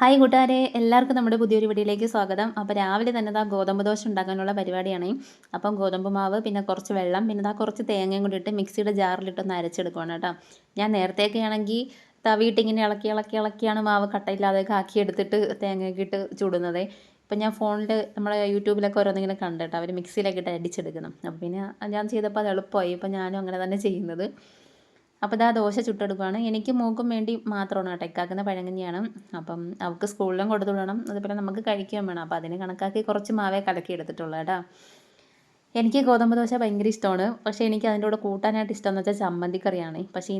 Hi കൂട്ടുകാരെ, എല്ലാവർക്കും നമ്മുടെ പുതിയൊരു വീഡിയോയിലേക്ക് സ്വാഗതം. അപ്പോൾ രാവിലെ തന്നെ ഗോതമ്പ് ദോശ ഉണ്ടാക്കാനുള്ള പരിപാടിയാണ്. അപ്പം ഗോതമ്പ് മാവ്, പിന്നെ കുറച്ച് വെള്ളം, പിന്നെ കുറച്ച് തേങ്ങയും കൂടി ഇട്ട് മിക്സിയുടെ ജാറിലിട്ടൊന്ന് അരച്ചെടുക്കുകയാണ് കേട്ടോ. ഞാൻ നേരത്തെയൊക്കെ ആണെങ്കിൽ തവിയിട്ട് ഇങ്ങനെ ഇളക്കി ഇളക്കി ഇളക്കിയാണ് മാവ് കട്ടയില്ലാതെയൊക്കെ ആക്കി എടുത്തിട്ട് തേങ്ങയൊക്കെ ഇട്ട് ചുടുന്നത്. ഇപ്പം ഞാൻ ഫോണിൽ നമ്മുടെ യൂട്യൂബിലൊക്കെ ഓരോന്നിങ്ങനെ കണ്ടിട്ട് അവർ മിക്സിയിലൊക്കെ ഇട്ട് അടിച്ചെടുക്കണം. അപ്പം പിന്നെ ഞാൻ ചെയ്തപ്പോൾ അത് എളുപ്പമായി. ഇപ്പം ഞാനും അങ്ങനെ തന്നെ ചെയ്യുന്നത്. അപ്പോൾ ഇതാ ദോശ ചുട്ടെടുക്കുകയാണ്. എനിക്ക് മോൾക്കും വേണ്ടി മാത്രമാണ് കേട്ടോ. ഇക്കാക്കുന്ന പഴങ്കഞ്ഞിയാണ്. അപ്പം അവൾക്ക് സ്കൂളിലും കൊടുത്തു വിടണം, അതുപോലെ നമുക്ക് കഴിക്കുകയും വേണം. അപ്പോൾ അതിന് കണക്കാക്കി കുറച്ച് മാവേ കലക്കി എടുത്തിട്ടുള്ളൂ കേട്ടോ. എനിക്ക് ഗോതമ്പ് ദോശ ഭയങ്കര ഇഷ്ടമാണ്. പക്ഷേ എനിക്ക് അതിൻ്റെ കൂടെ കൂട്ടാനായിട്ട് ഇഷ്ടമെന്ന് വെച്ചാൽ ചമ്മന്തിക്കറിയാണ്. പക്ഷേ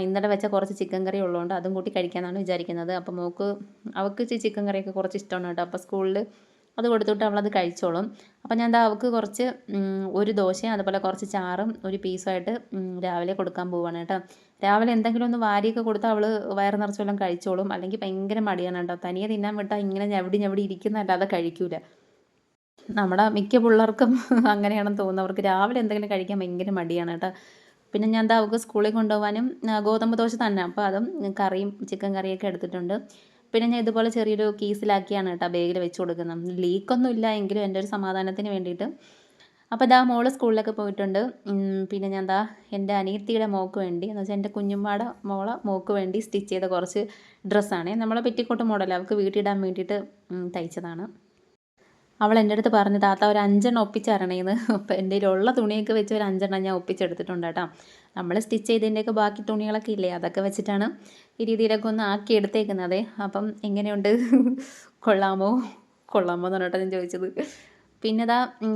ഇന്നലെ വെച്ച കുറച്ച് ചിക്കൻ കറി ഉള്ളതുകൊണ്ട് അതും കൂട്ടി കഴിക്കാമെന്നാണ് വിചാരിക്കുന്നത്. അപ്പോൾ അവൾക്ക് ചിക്കൻ കറിയൊക്കെ കുറച്ച് ഇഷ്ടമാണ് കേട്ടോ. അപ്പോൾ സ്കൂളിൽ അത് കൊടുത്തുവിട്ട് അവളത് കഴിച്ചോളും. അപ്പോൾ ഞാൻ അവൾക്ക് കുറച്ച് ഒരു ദോശയും അതുപോലെ കുറച്ച് ചാറും ഒരു പീസുമായിട്ട് രാവിലെ കൊടുക്കാൻ പോവുകയാണ് കേട്ടോ. രാവിലെ എന്തെങ്കിലും ഒന്ന് വാരിയൊക്കെ കൊടുത്താൽ അവൾ വയറ് നിറച്ച് വല്ലതും കഴിച്ചോളും. അല്ലെങ്കിൽ ഭയങ്കര മടിയാണ് കേട്ടോ. തനിയെ തിന്നാൻ വിട്ടാൽ ഇങ്ങനെ ഞവടി ഞവടി ഇരിക്കുന്നതല്ലാതെ കഴിക്കൂല. നമ്മുടെ മിക്ക പിള്ളേർക്കും അങ്ങനെയാണെന്ന് തോന്നുന്നു. അവർക്ക് രാവിലെ എന്തെങ്കിലും കഴിക്കാൻ ഭയങ്കര മടിയാണ് കേട്ടോ. പിന്നെ ഞാൻ അവൾക്ക് സ്കൂളിൽ കൊണ്ടുപോകാനും ഗോതമ്പ് ദോശ തന്നെ. അപ്പോൾ അതും കറിയും ചിക്കൻ കറിയൊക്കെ എടുത്തിട്ടുണ്ട്. പിന്നെ ഞാൻ ഇതുപോലെ ചെറിയൊരു കീസിലാക്കിയാണ് കേട്ടോ ബാഗിൽ വെച്ച് കൊടുക്കുന്നത്. ലീക്കൊന്നും ഇല്ല എങ്കിലും എൻ്റെ ഒരു സമാധാനത്തിന് വേണ്ടിയിട്ട്. അപ്പോൾ മോള് സ്കൂളിലൊക്കെ പോയിട്ടുണ്ട്. പിന്നെ ഞാൻ എൻ്റെ അനിയത്തിയുടെ മോൾക്ക് വേണ്ടി, എന്ന് വെച്ചാൽ എൻ്റെ കുഞ്ഞുമ്മാടെ മോൾക്ക് വേണ്ടി സ്റ്റിച്ച് ചെയ്ത കുറച്ച് ഡ്രസ്സാണ്. നമ്മളെ പെറ്റിക്കോട്ട് മോഡൽ അവൾക്ക് വീട്ടിലിടാൻ വേണ്ടിയിട്ട് തയ്ച്ചതാണ്. അവൾ എൻ്റെ അടുത്ത് പറഞ്ഞു, താത്ത ഒരു 5 ഒപ്പിച്ചരണേന്ന്. അപ്പോൾ എൻ്റെ കയ്യിലുള്ള തുണിയൊക്കെ വെച്ച് ഒരു 5 ഞാൻ ഒപ്പിച്ചെടുത്തിട്ടുണ്ട് കേട്ടോ. നമ്മൾ സ്റ്റിച്ച് ചെയ്തതിൻ്റെയൊക്കെ ബാക്കി തുണികളൊക്കെ ഇല്ലേ, അതൊക്കെ വെച്ചിട്ടാണ് ഈ രീതിയിലൊക്കെ ഒന്ന് ആക്കി എടുത്തേക്കുന്നത്. അപ്പം എങ്ങനെയുണ്ട്, കൊള്ളാമോ കൊള്ളാമോ എന്ന് പറഞ്ഞിട്ട് ഞാൻ ചോദിച്ചത്.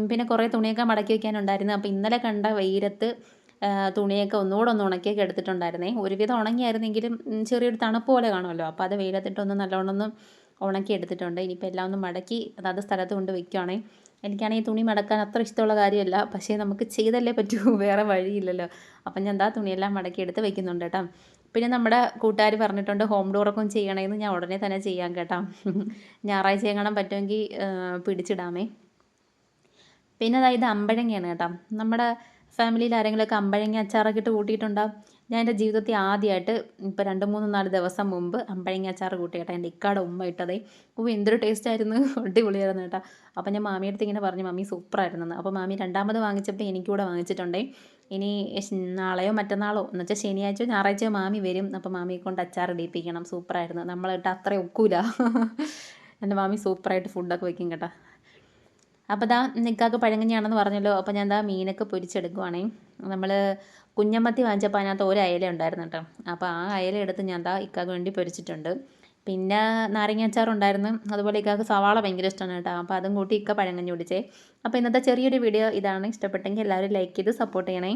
പിന്നെ കുറേ തുണിയൊക്കെ മടക്കി വയ്ക്കാനുണ്ടായിരുന്നു. അപ്പോൾ ഇന്നലെ കണ്ട വെയിലത്ത് തുണിയൊക്കെ ഒന്നുകൂടെ ഒന്ന് ഉണക്കിയൊക്കെ എടുത്തിട്ടുണ്ടായിരുന്നേ. ഒരുവിധം ഉണങ്ങിയായിരുന്നെങ്കിലും ചെറിയൊരു തണുപ്പ് പോലെ കാണുമല്ലോ. അപ്പോൾ അത് വെയിലത്തിട്ടൊന്ന് നല്ലോണം ഒന്ന് ഉണക്കി എടുത്തിട്ടുണ്ട്. ഇനിയിപ്പോൾ എല്ലാം ഒന്ന് മടക്കി അതാത് സ്ഥലത്ത് കൊണ്ട് വയ്ക്കുകയാണേ. എനിക്കാണെങ്കിൽ തുണി മടക്കാൻ അത്ര ഇഷ്ടമുള്ള കാര്യമല്ല, പക്ഷേ നമുക്ക് ചെയ്തല്ലേ പറ്റൂ, വേറെ വഴിയില്ലല്ലോ. അപ്പം ഞാൻ തുണിയെല്ലാം മടക്കി എടുത്ത് വയ്ക്കുന്നുണ്ട് കേട്ടോ. പിന്നെ നമ്മുടെ കൂട്ടുകാർ പറഞ്ഞിട്ടുണ്ട് ഹോം ടൂറൊക്കെ ചെയ്യണമെന്ന്. ഞാൻ ഉടനെ തന്നെ ചെയ്യാം കേട്ടോ. ഞായറാഴ്ച എങ്ങാനും പറ്റുമെങ്കിൽ പിടിച്ചിടാമേ. പിന്നെ ഇത് അമ്പഴങ്ങയാണ് കേട്ടോ. നമ്മുടെ ഫാമിലിയിൽ ആരെങ്കിലുമൊക്കെ അമ്പഴങ്ങ അച്ചാറൊക്കെ ഇട്ട് കൂട്ടിയിട്ടുണ്ടാവും. ഞാൻ എൻ്റെ ജീവിതത്തിൽ ആദ്യമായിട്ട് ഇപ്പോൾ 2-3-4 ദിവസം മുമ്പ് അമ്പഴങ്ങ അച്ചാർ കൂട്ടി കേട്ടോ. എൻ്റെ ഇക്കാടെ ഉമ്മ ഇട്ടതേ. എന്തൊരു ടേസ്റ്റായിരുന്നു, അടിപൊളിയായിരുന്നു കേട്ടോ. അപ്പോൾ ഞാൻ മാമിയടുത്ത് ഇങ്ങനെ പറഞ്ഞു, മമ്മി സൂപ്പറായിരുന്നെന്ന്. അപ്പോൾ മാമി രണ്ടാമത് വാങ്ങിച്ചപ്പോൾ എനിക്കൂടെ വാങ്ങിച്ചിട്ടുണ്ടേ. ഇനി നാളെയോ മറ്റന്നാളോ എന്ന് വെച്ചാൽ ശനിയാഴ്ചയോ ഞായറാഴ്ചയോ മാമി വരും. അപ്പോൾ മാമിയെ കൊണ്ട് അച്ചാർ ഇടിയിപ്പിക്കണം. സൂപ്പറായിരുന്നു. നമ്മളിട്ട് അത്ര ഒക്കൂല. എൻ്റെ മാമി സൂപ്പറായിട്ട് ഫുഡൊക്കെ വയ്ക്കും കേട്ടോ. അപ്പോൾ നിക്കാക്ക് പഴങ്കഞ്ഞിയാണെന്ന് പറഞ്ഞല്ലോ. അപ്പോൾ ഞാൻ മീനൊക്കെ പൊരിച്ചെടുക്കുവാണേ. നമ്മൾ കുഞ്ഞമ്മത്തി വാങ്ങിച്ചപ്പോൾ അതിനകത്ത് ഒരു അയല ഉണ്ടായിരുന്നു കേട്ടോ. അപ്പോൾ ആ അയല എടുത്ത് ഞാൻ ഇക്കാക്ക് വേണ്ടി പൊരിച്ചിട്ടുണ്ട്. പിന്നെ നാരങ്ങ അച്ചാറുണ്ടായിരുന്നു. അതുപോലെ ഇക്കാക്ക് സവാള ഭയങ്കര ഇഷ്ടമാണ് കേട്ടോ. അപ്പോൾ അതും കൂട്ടി ഇക്ക പഴങ്കഞ്ഞി കുടിച്ചേ. അപ്പോൾ ഇന്നത്തെ ചെറിയൊരു വീഡിയോ ഇതാണ്. ഇഷ്ടപ്പെട്ടെങ്കിൽ എല്ലാവരും ലൈക്ക് ചെയ്ത് സപ്പോർട്ട് ചെയ്യണേ.